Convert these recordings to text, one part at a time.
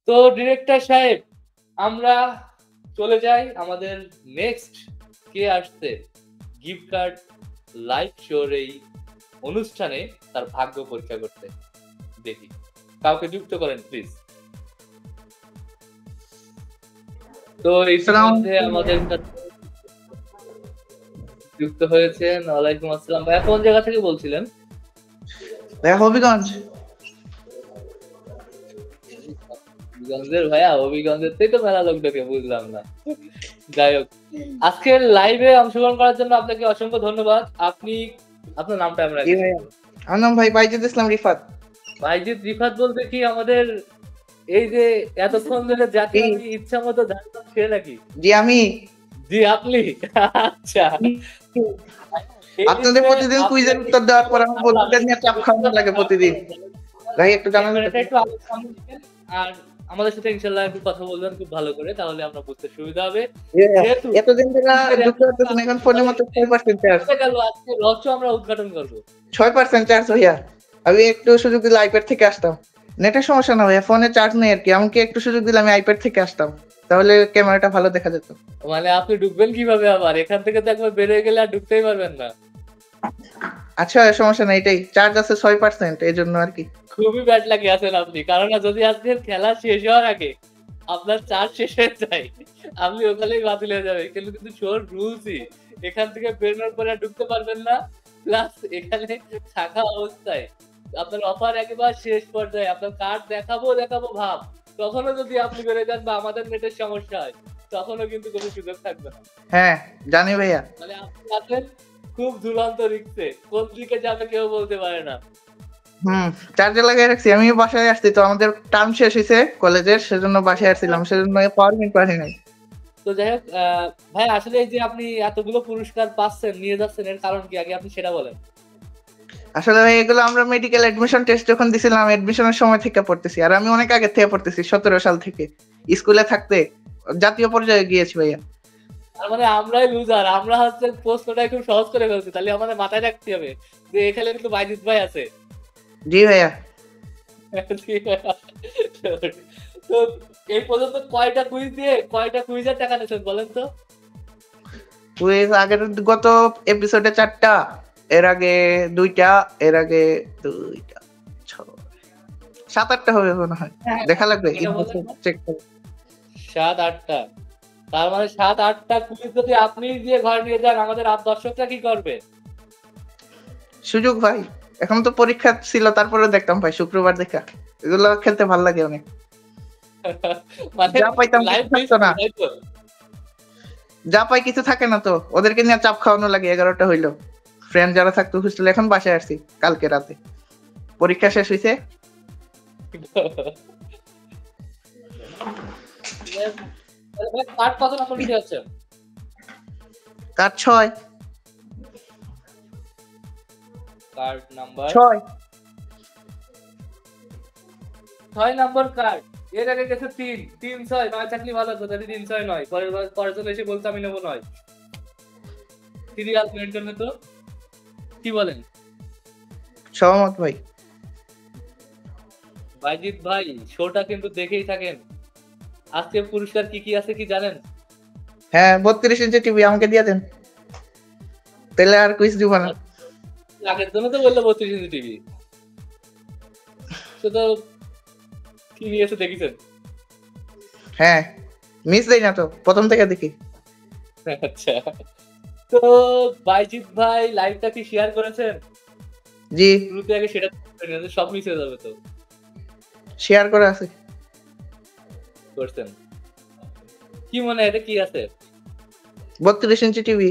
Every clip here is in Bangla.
তো ডিরেক্টর সাহেব, আমরা চলে যাই আমাদের নেক্সট কে আসছে গিফট কার্ড লাইভ শোর এই অনুষ্ঠানে তার ভাগ্য পরীক্ষা করতে। দেখি কাউকে যুক্ত করেন প্লিজ। তো ইতিমধ্যে আমাদের সাথে যুক্ত হয়েছেন। ওয়ালাইকুম আসসালাম। ভাইয়া কোন জায়গা থেকে বলছিলেন? হবিগঞ্জ। হবিগঞ্জের ভাইয়া? হবিগঞ্জের থেকে তো মেলা লোক দেখে বুঝলাম না। যাই হোক, আজকের লাইভে অংশগ্রহণ করার জন্য আপনাকে অসংখ্য ধন্যবাদ। আপনি আপনার নামটা আমরা আমার নাম ভাই বাইজিদ ইসলাম রিফাত। বাইজিদ রিফাত বলতে কি আমাদের এই যে এতক্ষণ ধরে যাকে আমি ইচ্ছা মতো জানতাম সে নাকি? জি আমি। জি আপনি? আচ্ছা, আপনাদের প্রতিদিন কুইজের উত্তর দেওয়ার পর আমার বন্ধুদের নিয়ে চাপ খাওয়ানো লাগে প্রতিদিন। ভাই একটু জানান একটু আর আমাদের সাথে ইনশাআল্লাহ একটু কথা বলবেন খুব ভালো করে, তাহলে আমরা বুঝতে সুবিধা হবে। এতদিন ধরে যুক্ত করতেছেন, এখন ফোনে মাত্র 6% চার্জ। আজকে রহস্য আমরা উদ্ঘাটন করব। 6% চার্জ ভাইয়া। আমি একটু সুযোগ দিলে আইপ্যাড থেকে আসতাম। নেটের সমস্যা না ভাইয়া, ফোনে চার্জ নেই আর কি। আমাকে একটু সুযোগ দিলে আমি আইপ্যাড থেকে আসতাম, তাহলে ক্যামেরাটা ভালো দেখা যেত। মানে আপনি ঢুকবেন কিভাবে আবার? এখান থেকে তো একবার বের হয়ে গেলে আর ঢুকতেই পারবেন না। আচ্ছা সমস্যা নাই, এটাই চার্জ আছে 6%, এই জন্য আর কি। খুবই ব্যাড লাগে আছেন আপনি, কারণ যদি আজকের খেলা শেষ হওয়ার আগে আপনার চার্জ শেষ হয়ে যায় আপনি ওখানেই বাতিল হয়ে যাবে। কিন্তু শোর রুলসই এখান থেকে বেরোনোর পরে ঢুকতে পারবেন না, প্লাস এখানে থাকা অবস্থায় আপনার অফার একেবারে শেষ পর্যায়ে আপনার কার্ড দেখাবো ভাব, তখনও যদি আপনি বেরোয় যান বা আমাদের নেটের সমস্যা হয় তখনও কিন্তু কোনো সুযোগ থাকবে না। হ্যাঁ জানি ভাইয়া। মানে আপনি আছেন খুব ঝুলন্ত রিস্কে, কোন দিকে যাবে কেউ বলতে পারে না। চার্জে লাগিয়ে রাখছি। আমি বাসায় আসছি, তো আমাদের টার্ম শেষ হয়েছে কলেজের, সেজন্য বাসায় আসছিলাম, সেজন্য পাওয়ার ব্যাংক পারি নাই। তো যাই হোক ভাই, আসলে এই যে আপনি এতগুলো পুরস্কার পাচ্ছেন, নিয়ে যাচ্ছেন, এর কারণ কি আগে আপনি সেটা বলেন। আসলে ভাই এগুলো আমরা মেডিকেল অ্যাডমিশন টেস্ট যখন দিছিলাম, অ্যাডমিশনের সময় থেকে পড়তেছি। আর আমি অনেক আগে থেকে পড়তেছি, 17 সাল থেকে স্কুলে থাকতে জাতীয় পর্যায়ে গিয়েছি ভাইয়া। তার মানে আমরাই লুজার, আমরা হচ্ছে প্রশ্নটাই খুব সহজ করে ফেলছি। তাহলে আমাদের মাথায় রাখতে হবে যে এখানে কিন্তু বাইজিৎ ভাই আছে। জি ভাইয়া। তো এই পর্যন্ত কয়টা কুইজ দিয়ে কয়টা কুইজের টাকা নিয়েছেন বলেন তো? কুইজ আগের গত এপিসোডে 4টা, এর আগে 2টা, এর আগে 2টা, 7-8টা হবে মনে হয়। দেখা লাগবে, 7-8টা। তার মানে 7-8টা কুইজ যদি আপনি দিয়ে ঘরে নিয়ে যান, আমাদের দর্শকরা কি করবে? সুযোগ ভাই, এখন তো পরীক্ষা ছিল, তারপরে দেখতাম ভাই শুক্রবার দেখা। এগুলো খেলতে ভালো লাগে অনেক। যা পাইতাম না, যা পাই কিছু থাকে না, তো ওদেরকে নিয়ে চাপ খাওয়ানো লাগে। 11টা হইলো, ফ্রেন্ড যারা থাকতো হোস্টেলে, এখন বাসায় আসছি কালকে রাতে, পরীক্ষা শেষ হইছে। কার্ড কত নম্বর কি আছে? কার্ড 6। কার্ড নাম্বার 6 নম্বর কার্ড। এর আগে গেছে 3-6 9 থাকলে ভালো হতো, যদি 3-6 নয় পরের জন এসে বলতে আমি নেবো নয়। সিরিয়াল মেনটেনে তো কি বলেন? সহমত ভাই। বাইজিৎ ভাই শোটা কিন্তু দেখেই থাকেন। আজকে পুরস্কার কি কি আছে কি জানেন? হ্যাঁ 32 ইঞ্চি টিভি আমাকে দিয়ে দেন, তাহলে আর কুইজ দিব না। আগের জন্য তো বললো 32 ইঞ্চি টিভি, তো কি নিয়েছে দেখেছেন? হ্যাঁ মিস দেই না তো, প্রথম থেকে দেখি। আচ্ছা, তো বাইজিৎ ভাই লাইভটা কি শেয়ার করেছেন? জি শুরুতে আগে সেটা সব মিস হয়ে যাবে। তো শেয়ার করা আছে। করছেন কি মনে হয় এটা কি আছে? 32 ইঞ্চি টিভি।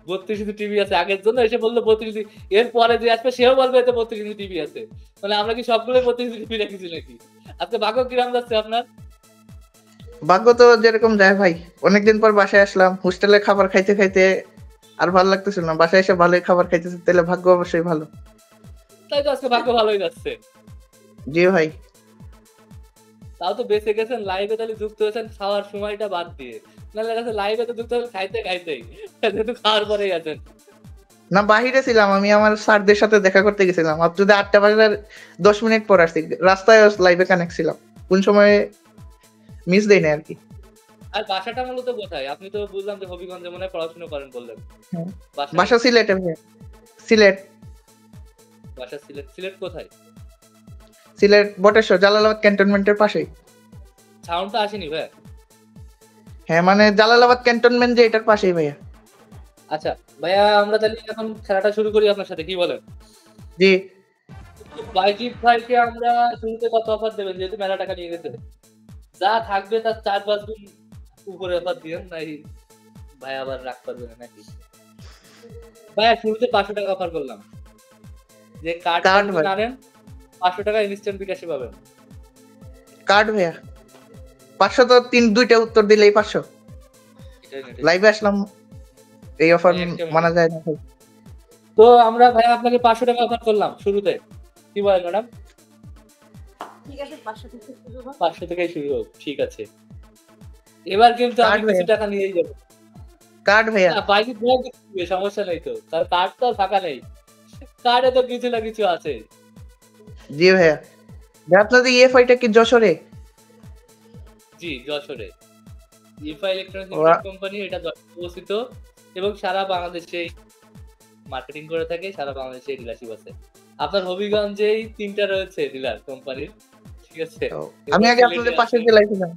32 ইঞ্চি টিভি আছে। আগের জন্য এসে বললো 32 ইঞ্চি, এর পরে যে আসবে সেও বলবে এতে 32 ইঞ্চি টিভি আছে। মানে আমরা কি সবগুলো 32 ইঞ্চি টিভি রেখেছি নাকি? আজকে ভাগ্য কিরাম যাচ্ছে আপনার? ভাগ্য তো যেরকম যায় ভাই, অনেকদিন পর বাসায় আসলাম, হোস্টেলে খাবার খাইতে খাইতে আর ভালো লাগতেছিল না, বাসায় এসে ভালোই খাবার খাইতেছে, তাহলে ভাগ্য অবশ্যই ভালো। তাই তো আজকে ভাগ্য ভালোই যাচ্ছে। জি ভাই। তাও তো বেঁচে গেছেন, লাইভে তাহলে যুক্ত হয়েছেন খাওয়ার সময়টা বাদ দিয়ে। আপনার কাছে লাইভে তো ঢুকতে হবে খাইতেই যেহেতু খাওয়ার পরেই আছেন। না বাহিরে ছিলাম, আমি আমার স্যারদের সাথে দেখা করতে গেছিলাম। আর যদি 8টা বাজার 10 মিনিট পর আসছি, রাস্তায় লাইভে কানেক্ট ছিলাম, কোন সময় মিস দেই না আর কি। আর বাসাটা মূলত কোথায়? আপনি তো বুঝলাম যে হবিগঞ্জে মনে হয় পড়াশোনা করেন বললেন। হ্যাঁ। বাসা বাসা সিলেটে ভাইয়া। সিলেট সিলেট কোথায়? সিলেট বটেশ্বর, জালালাবাদ ক্যান্টনমেন্টের পাশেই। সাউন্ডটা আসেনি ভাই। হ্যাঁ মানে জালালাবাদ ক্যান্টনমেন্ট যে এটার পাশেই ভাইয়া। আচ্ছা ভাইয়া, আমরা তাহলে এখন খেলাটা শুরু করি আপনার সাথে, কি বলেন? জি বাইজিৎ ভাইকে আমরা শুরুতে কত অফার দেবেন, যেহেতু মেলা টাকা নিয়ে গেছে? যা থাকবে তার 4-5 গুণ উপরে অফার দিবেন, নাই ভাই আবার রাগ করবে না নাকি? ভাইয়া শুরুতে 500 টাকা অফার করলাম, যে কার্ড কার্ড ভাই, আনেন 500 টাকা ইনস্ট্যান্ট বিকাশে পাবেন। কার্ড ভাইয়া 500 তো 2টা উত্তর দিলেই 500। লাইভে আসলাম, এই অফার মানা যায় না ভাই। তো আমরা ভাই আপনাকে 500 টাকা অফার করলাম শুরুতে, কি বলেন ম্যাডাম? ঠিক আছে 500 থেকে শুরু হোক। 500 থেকেই শুরু হোক, ঠিক আছে। এবার কিন্তু আমি কার্ড কিছু ভাইয়া। টাকা নিয়েই যাবো। কার্ড ভাইয়া, না বাইরে ঘোরা দিবে, সমস্যা নেই তো, তার কার্ড তো ফাঁকা নেই, কার্ডে তো কিছু না কিছু আছে। জি ভাইয়া। ভাই আপনাদের ইএফআইটা কি যশোরে? জি যশোরে, ইফা ইলেকট্রনিক্স ওরা- কোম্পানি, এটা যশোরে অবস্থিত এবং সারা বাংলাদেশে মার্কেটিং করে থাকে, সারা বাংলাদেশে ডিলারশিপ আছে। আপনার হবিগঞ্জেই 3টা রয়েছে ডিলার কোম্পানির, ঠিক আছে। ও, আমি আগে আপনাদের পাশের জেলায় ছিলাম,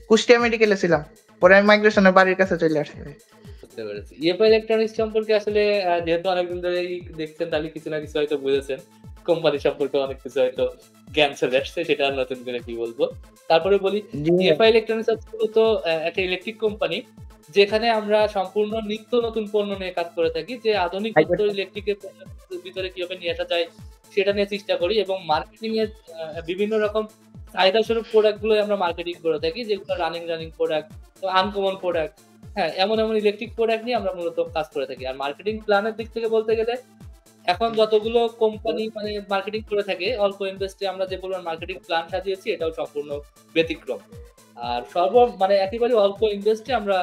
কুষ্টিয়া মেডিকেলে ছিলাম, পরে আমি মাইগ্রেশনের বাড়ির কাছে চলে আসছি ভাই। বুঝতে পেরেছি। ইএফআই ইলেকট্রনিক্স সম্পর্কে আসলে যেহেতু অনেকদিন ধরেই দেখছেন, তাহলে কিছু না কিছু হয়তো বুঝেছেন। কোম্পানি সম্পর্কে অনেক কিছু হয়তো জ্ঞান চলে আসছে, সেটা আর নতুন করে কি বলবো। তারপরে বলি, জি ভাইয়া। ইএফআই ইলেকট্রনিক্স মূলত একটা ইলেকট্রিক কোম্পানি, যেখানে আমরা সম্পূর্ণ নিত্য নতুন পণ্য নিয়ে কাজ করে থাকি, যে আধুনিক ইলেকট্রিকের ভিতরে কিভাবে নিয়ে আসা যায় সেটা নিয়ে চেষ্টা করি, এবং মার্কেটিং এর বিভিন্ন রকম চাহিদা স্বরূপ প্রোডাক্ট গুলো আমরা মার্কেটিং করে থাকি, যেগুলো রানিং প্রোডাক্ট, আনকমন প্রোডাক্ট, হ্যাঁ এমন ইলেকট্রিক প্রোডাক্ট নিয়ে আমরা মূলত কাজ করে থাকি। আর মার্কেটিং প্ল্যানের দিক থেকে বলতে গেলে, এখন যতগুলো কোম্পানি মানে মার্কেটিং করে থাকে অল্প ইনভেস্টে, আমরা যে পরিমাণ মার্কেটিং প্ল্যান সাজিয়েছি এটাও সম্পূর্ণ ব্যতিক্রম। আর মানে একেবারে অল্প ইনভেস্টে আমরা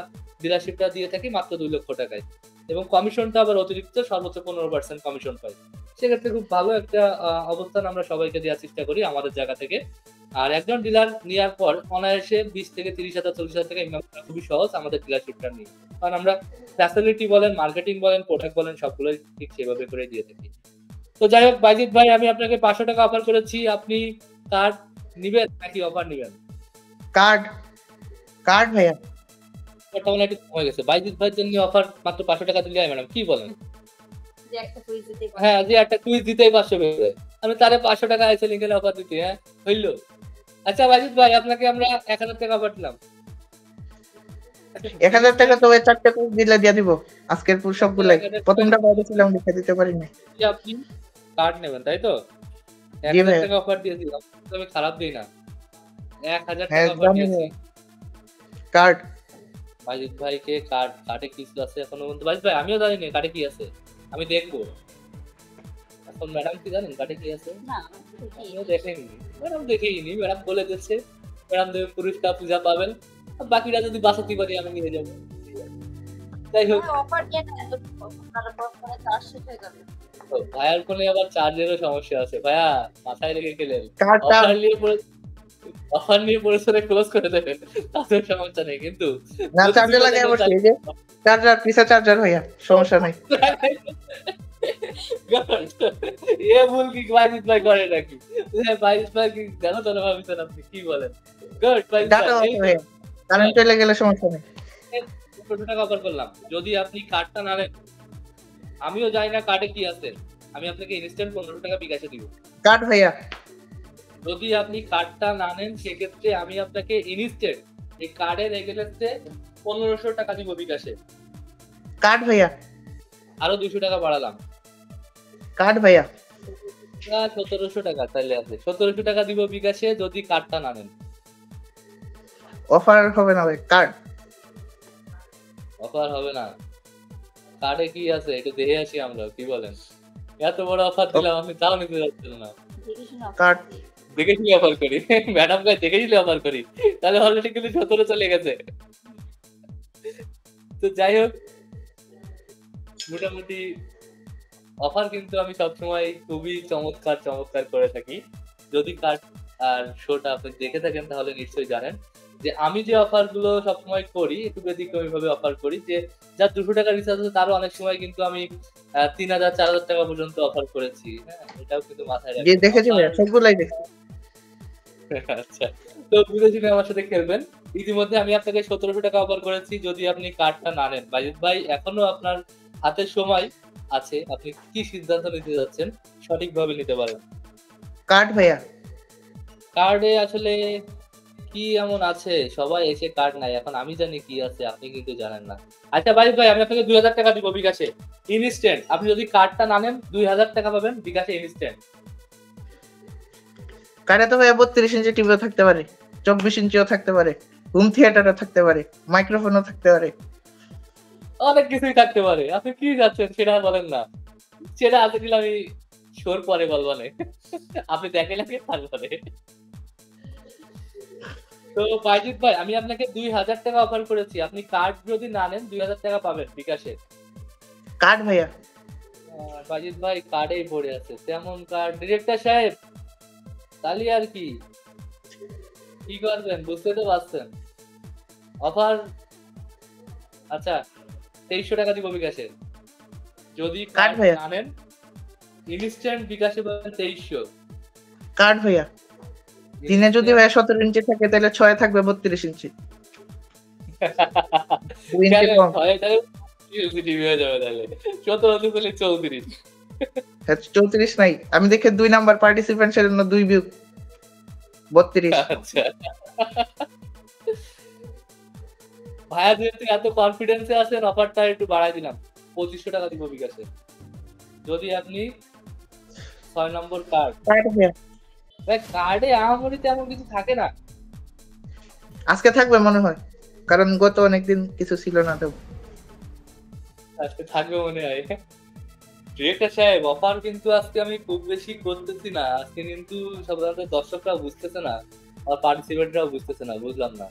ডিলারশিপটা দিয়ে থাকি মাত্র 2 লক্ষ টাকায়, এবং কমিশনটা আবার অতিরিক্ত সর্বোচ্চ 15% কমিশন পাই। সেক্ষেত্রে খুব ভালো একটা অবস্থান আমরা সবাইকে দেওয়ার চেষ্টা করি আমাদের জায়গা থেকে। আর একজন ডিলার নেওয়ার পর অনায়াসে 20 থেকে 30,000 40,000 টাকা ইনকাম করা খুবই সহজ আমাদের ডিলারশিপটা নিয়ে, কারণ আমরা ফ্যাসিলিটি বলেন, মার্কেটিং বলেন, প্রোডাক্ট বলেন, সবগুলোই ঠিক সেভাবে করে দিয়ে থাকি। তো যাই হোক বাইজিৎ ভাই, আমি আপনাকে 500 টাকা অফার করেছি, আপনি কার্ড নিবেন নাকি অফার নিবেন? কার্ড, কার্ড ভাইয়া। বর্তমানে একটু কমে গেছে, বাইজিৎ ভাইয়ের জন্য অফার মাত্র 500 টাকা দিলে হয় ম্যাডাম, কি বলেন? যে একটা কুইজ দিতে পারি। হ্যাঁ, যে একটা কুইজ দিতেই 500 পেয়ে যায়, আমি তারে 500 টাকা আইসে লিঙ্কের অফার দিতে, হ্যাঁ হইলো। আচ্ছা বাইজিৎ ভাই, আপনাকে আমরা 1000 টাকা অফার দিলাম। 1000 টাকা তো 4টা কুইজ দিলে দিয়ে দিব আজকের পুরো সবগুলাই। প্রথমটা বাইরে ছিলাম, লিখে দিতে পারি না। যে আপনি কার্ড নেবেন তাই তো? জি 1000 ভাই। টাকা অফার দিয়েছি, তো আমি খারাপ দিই না। 1000 হ্যাঁ টাকা অফার জানি দিয়েছি। ভাই। কার্ড, বাইজিৎ ভাইকে কার্ডে কি আছে এখনো পর্যন্ত? বাইজিৎ ভাই আমিও জানি না কার্ডে কি আছে, আমি দেখবো। এখন ম্যাডাম কি জানেন কার্ডে কি আছে? না দেখি আমিও দেখিনি, ম্যাডাম দেখেইনি, ম্যাডাম বলে দিচ্ছে ম্যাডাম দেবেন, পুরস্কার পূজা পাবেন, আর বাকিটা যদি বাঁচাতে পারি আমি নিয়ে যাবো। যাই হোক, অফার দিয়ে না এত আপনারা পরে চার্জ শেষ হয়ে যাবে। তো ভাইয়ার ফোনে আবার চার্জেরও সমস্যা আছে, ভাইয়া মাথায় রেখে গেলেন। কার্ডটা অফার নিয়ে পরিসরে ক্লোজ করে দেবেন, তাদের সমস্যা নেই, কিন্তু না চার্জার লাগাই বসে, এই যে চার্জার, পিছা চার্জার ভাইয়া, সমস্যা নাই। এ ভুল কি বাইজিৎ ভাই করে নাকি? বাইজিৎ ভাই কি জানো তো না ভাবিছেন আপনি, কি বলেন? গুড বাইজিৎ ডাটা ভাই, আছে ভাইয়া, কারেন্ট চলে গেলে সমস্যা নেই। 15 টাকা অফার করলাম, যদি আপনি কার্ডটা না নেন, আমিও জানি না কার্ডে কি আছে, আমি আপনাকে ইনস্ট্যান্ট 15 টাকা বিকাশে দিব। কার্ড ভাইয়া, যদি আপনি কার্ডটা না নেন, সেক্ষেত্রে আমি আপনাকে ইনস্ট্যান্ট এই কার্ডের এগেইনস্টে 1500 টাকা দিব বিকাশে। কার্ড ভাইয়া, আরো 200 টাকা বাড়ালাম, কার্ড ভাইয়া, 1700 টাকা তাইলে আছে, 1700 টাকা দিব বিকাশে যদি কার্ডটা না নেন। অফার হবে না ভাই, কার্ড। অফার হবে না, কার্ডে কি আছে একটু দেখে আসি আমরা, কি বলেন? এত বড় অফার দিলাম, আপনি তাও নিতে যাচ্ছেন না। দেখি শুনে কার্ড, দেখে শুনে অফার করি ম্যাডাম ভাই, দেখে শুনে অফার করি, তাহলে অলরেডি কিন্তু 17 চলে গেছে। তো যাই হোক, মোটামুটি অফার কিন্তু আমি সবসময় খুবই চমৎকার চমৎকার করে থাকি। যদি কার্ড আর শোটা আপনি দেখে থাকেন তাহলে নিশ্চয়ই জানেন যে আমি যে অফার গুলো সবসময় করি একটু ব্যতিক্রমী ভাবে অফার করি, যে যার 200 টাকা রিচার্জ আছে তারও অনেক সময় কিন্তু আমি 3000 4000 টাকা পর্যন্ত অফার করেছি। হ্যাঁ, এটাও কিন্তু মাথায় যে রাখবেন। দেখেছি ভাইয়া, অফার সবগুলাই দেখছি। আচ্ছা। তো বুঝে শুনে আমার সাথে খেলবেন। ইতিমধ্যে আমি আপনাকে 1700 টাকা অফার করেছি যদি আপনি কার্ডটা না নেন। বাজিত ভাই, এখনো আপনার হাতে সময় আছে। আপনি কি সিদ্ধান্ত নিতে যাচ্ছেন? সঠিকভাবে নিতে পারেন। কার্ড ভাইয়া, কার্ডে আসলে কি এমন আছে? সবাই এসে কার্ড নেয়। এখন আমি জানি কি আছে, আপনি কিন্তু জানেন না। আচ্ছা বাজিত ভাই, আমি আপনাকে 2000 টাকা দিব বিকাশে। ইনস্ট্যান্ট। আপনি যদি কার্ডটা না নেন 2000 টাকা পাবেন বিকাশে ইনস্ট্যান্ট। কার্ডে তো ভাইয়া 32 ইঞ্চি টিভিও থাকতে পারে, 24 ইঞ্চিও থাকতে পারে, হোম থিয়েটারও থাকতে পারে, মাইক্রোফোনও থাকতে পারে। অনেক কিছুই থাকতে পারে। আপনি কি যাচ্ছেন সেটা বলেন না। সেটা আছে কিনা আমি শোর পরে বলবানে। আপনি দেখেন আগে তারপরে। তো বাইজিৎ ভাই, আমি আপনাকে 2000 টাকা অফার করেছি। আপনি কার্ড যদি না নেন 2000 টাকা পাবেন বিকাশে। কার্ড ভাইয়া, বাইজিৎ ভাই কার্ডেই পড়ে আছে। তেমন কার্ড ডিরেক্টর সাহেব, তাহলে আর কি কি করবেন বুঝতে তো পারছেন। অফার আচ্ছা 2300 টাকা দিব বিকাশে। যদি কার্ড কার্ড ভাইয়া, না নেন ইনস্ট্যান্ট বিকাশে পাবেন 2300। কার্ড ভাইয়া। দিনে যদি ভাইয়া 17 ইঞ্চি থাকে তাহলে 6 থাকবে 32 ইঞ্চি, 2 ইঞ্চি কেন কম। হয় তাহলে টিভি হয়ে যাবে তাহলে 17 দুগুণে 34। হ্যাঁ, 34 নাই, আমি দেখে 2 নাম্বার পার্টিসিপেন্টের জন্য 2 বিয়োগ 32। আচ্ছা ভাইয়া, যেহেতু এত কনফিডেন্সে আছেন অফারটা একটু বাড়াই দিলাম। 2500 টাকা দিব বিকাশে যদি আপনি 6 নম্বর কার্ড। কার্ড ভাইয়া, ভাই কার্ডে আহামরি তেমন কিছু থাকে না। আজকে থাকবে মনে হয়, কারণ গত অনেকদিন কিছু ছিল না তো। আজকে থাকবে মনে হয়। ডিরেক্টর সাহেব, অফার কিন্তু আজকে আমি খুব বেশি করতেছি না। আজকে কিন্তু সাধারণত দর্শকরা বুঝতেছে না আর পার্টিসিপেন্টরাও বুঝতেছে না, বুঝলাম না।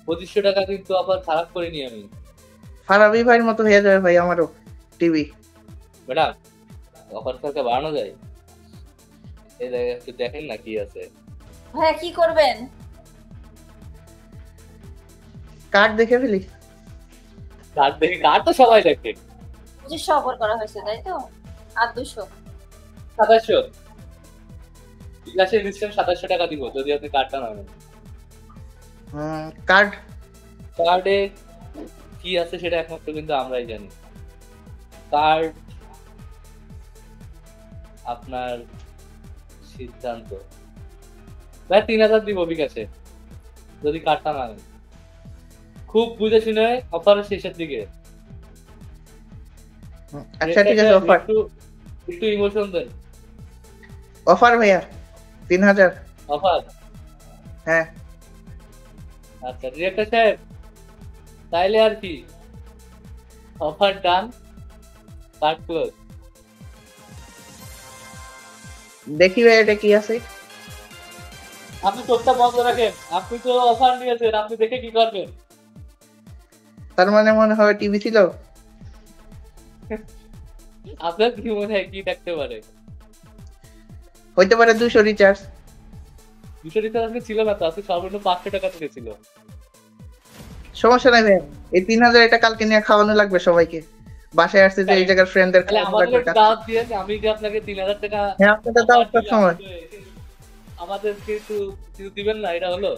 2500 টাকা কিন্তু অফার খারাপ করিনি আমি। ফারাবি ভাইয়ের মতো হয়ে যাবে ভাই আমারও টিভি। ম্যাডাম, অফার টাকা বাড়ানো যায়? এই জায়গায় একটু দেখেন না কি আছে। ভাইয়া কি করবেন? কার্ড দেখে ফেলি। কার্ড দেখে, কার্ড তো সবাই দেখে। 2500 অফার করা হয়েছে তাই তো? আর 200। 2700 বিকাশে ইনস্ট্যান্ট 2700 টাকা দিব যদি আপনি কার্ডটা না নেন। কার্ড কার্ডে কি আছে সেটা একমাত্র কিন্তু আমরাই জানি। কার্ড আপনার সিদ্ধান্ত। ভাই 3000 দিব বিকাশে যদি কার্ডটা না নেন। খুব বুঝে শুনে অফারের শেষের দিকে। আচ্ছা ঠিক আছে, অফার একটু ইমোশন দেন। অফার ভাইয়া 3000। অফার হ্যাঁ আচ্ছা ডিরেক্টর সাহেব, তাইলে আর কি অফার ডান, কার্ড ক্লোজ। দেখি ভাই এটা কি আছে। আপনি চোখটা বন্ধ রাখেন, আপনি তো অফার নিয়েছেন, আপনি দেখে কি করবেন? তার মানে মনে হয় টিভি ছিল। আপনার কি মনে হয় কি থাকতে পারে? হইতে পারে 200 রিচার্জ। 200 রিচার্জ আজকে ছিল না তো, আজকে সর্বনিম্ন 500 টাকা থেকে ছিল। সমস্যা নাই ভাই, এই 3000 এটা কালকে নিয়ে খাওয়ানো লাগবে সবাইকে। বাসায় আসছে যে এই জায়গার ফ্রেন্ডদের তাহলে খাওয়ানো আমাদের লাগবে। একটু দাওয়াত দিয়ে আমি যে আপনাকে 3000 টাকা হ্যাঁ আপনাদের দাওয়াতের সময় আমাদেরকে একটু কিছু দিবেন না, এটা হলো?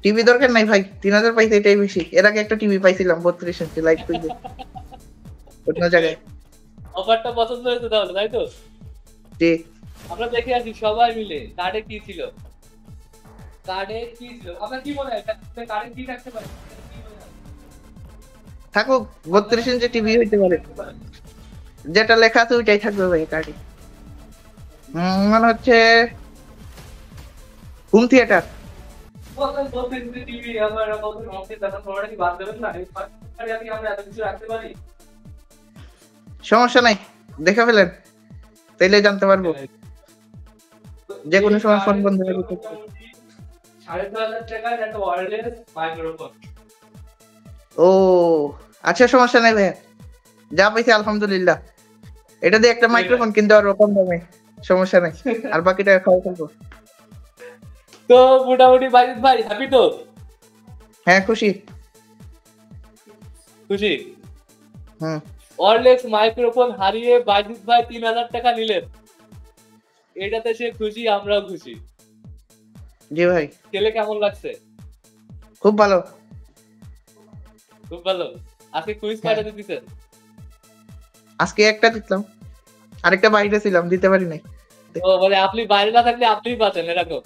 টিভি দরকার নাই ভাই, 3000 পাইছে এটাই বেশি। এর আগে একটা টিভি পাইছিলাম 32 ইঞ্চি লাইট পেয়ে অন্য জায়গায়। অফারটা পছন্দ হয়েছে তাহলে, তাই তো? জি আমরা দেখে আসি সবাই মিলে কার্ডে কি ছিল। কার্ডে কি ছিল আপনার কি মনে হয়? কার্ডে কি থাকতে পারে? থাকুক, 32 ইঞ্চি টিভি হইতে পারে, যেটা লেখা আছে ওইটাই থাকবে ভাই কার্ডে। মনে হচ্ছে হোম থিয়েটার। টিভি আমার কি বাদ দেবেন না? আমরা এত কিছু রাখতে পারি। সমস্যা নাই, দেখে ফেলেন তাইলে জানতে পারবো। যে কোনো সময় ফোন বন্ধ হয়ে যেতে পারে। 2500 টাকার একটা ওয়্যারলেস মাইক্রোফোন। ও আচ্ছা, সমস্যা নাই ভাইয়া, যা পাইছি আলহামদুলিল্লাহ। এটা দিয়ে একটা মাইক্রোফোন কিনতে পারবো কম দামে, সমস্যা নাই। আর বাকি টাকা খাওয়া ফেলবো। তো মোটামুটি বাইজিৎ ভাই হ্যাপি তো? হ্যাঁ খুশি। খুশি? হুম। অরলেক্স মাইক্রোফোন হারিয়ে বাইজিৎ ভাই 3000 টাকা নিলেন, এটাতে সে খুশি, আমরাও খুশি। জি ভাই। খেলে কেমন লাগছে? খুব ভালো। খুব ভালো। আজকে কুইজ হ্যাঁ। কয়টা দিতেছেন? আজকে একটা দিতাম, আরেকটা বাইরে ছিলাম, দিতে পারি নাই। ও মানে আপনি বাইরে না থাকলে আপনিই পাচ্ছেন এরকম।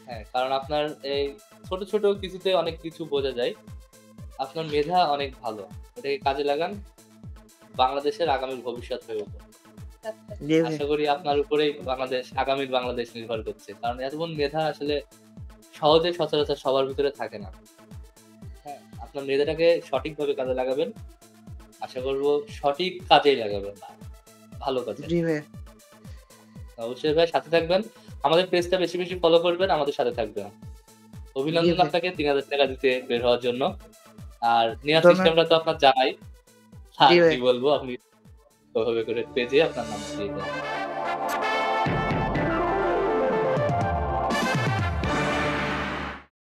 হ্যাঁ, কারণ আপনার এই ছোট ছোট কিছুতে অনেক কিছু বোঝা যায়। আপনার মেধা অনেক ভালো, এটাকে কাজে লাগান, বাংলাদেশের আগামীর ভবিষ্যৎ হয়ে উঠুন। জি ভাই। আশা করি আপনার উপরেই বাংলাদেশ, আগামীর বাংলাদেশ নির্ভর করছে, কারণ এমন মেধা আসলে সহজে সচরাচর সবার ভিতরে থাকে না। হ্যাঁ, আপনার মেধাটাকে সঠিকভাবে কাজে লাগাবেন, আশা করব সঠিক কাজেই লাগাবেন, ভালো কাজে। জি ভাই। অবশ্যই ভাই সাথে থাকবেন, আমাদের পেজটা বেশি বেশি ফলো করবেন, আমাদের সাথে থাকবেন। অভিনন্দন ভাই। আপনাকে 3000 টাকা দিতে বের হওয়ার জন্য। আর নেওয়ার ধন্যবাদ। সিস্টেমটা তো আপনার জানাই। আর জি ভাই। কি বলবো, আপনি ওভাবে করে পেজে আপনার নাম দিয়ে দেন।